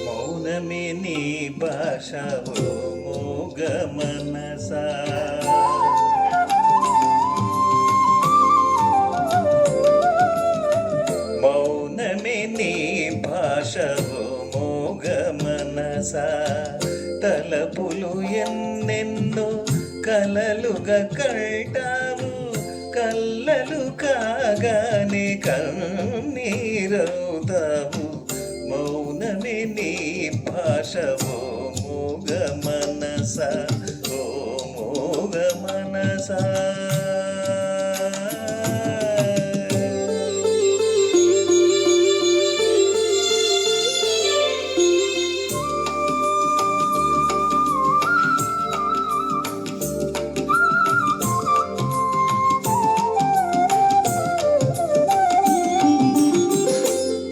మౌనమే నీ భాషవో మోగ మనసా, మౌనమే నీ భాషవో మోగ మనసా, తలపులు ఎన్నెన్నో కలలుగా కల్టావు, కల్లలు కాగానే కన్నీరవుతావు. మౌనమే నీ భాషవో మోగ మనసా, ఓ మోగ మనసా.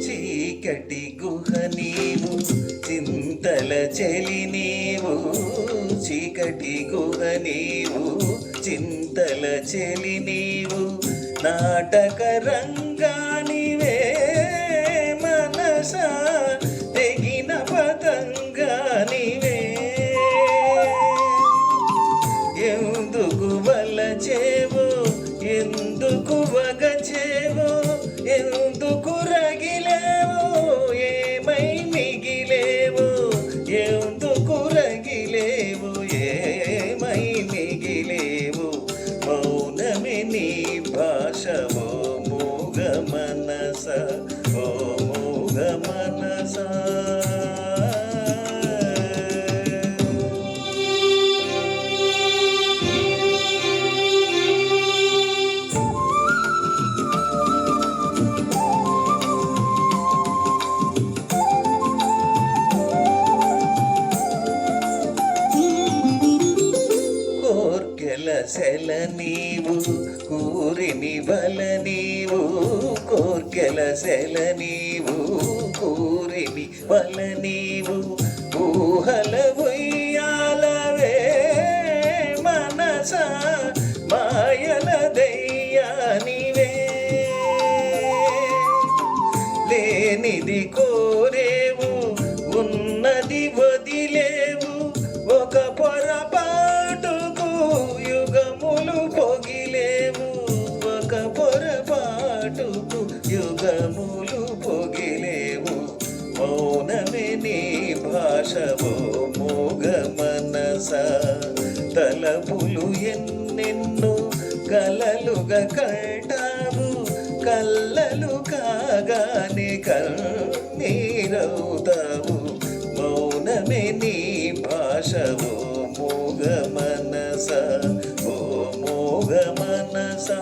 చీకటి గుహ నీవు, చింతల చెలి నీవు, చీకటి గుహ నీవు, చింతల చెలి నీవు, నాటక రంగానివే మనసా, తెగిన పతంగానివే. ఎందుకు వలచేవో, ఎందుకు వగచేవో, ఎందుకు రగిలేవో, ఏమై మిగిలేవో, ఎందుకు రగిలేవో, ఏమై మిగిలేవో. మౌనమే నీ భాషవో మోగ మనసా, ఓ మోగ మనసా. కోర్కెల సెల నీవు, కూరిని బల నీవు, కోర్కెల సెల నీవు, కూరిని బల నీవు, ఊహల ఉయ్యాలవే మనసా, మాయల దయ్యానివే. లేనిది కోరేవు, ఉన్నది వదిలేవు, ఒక పొరపాటుకు యుగములు పొగిలేవు, ఒక పొరపాటుకు యుగములు పొగిలేవు. మౌనమే నీ భాషవో మోగ మనసా, తలపులు ఎన్నెన్నో కలలుగా కల్టావు, కల్లలు కాగానే కన్నీరవుతావు. మౌనమే నీ భాషవో మోగ మనసా, ఓ మోగ మనసా.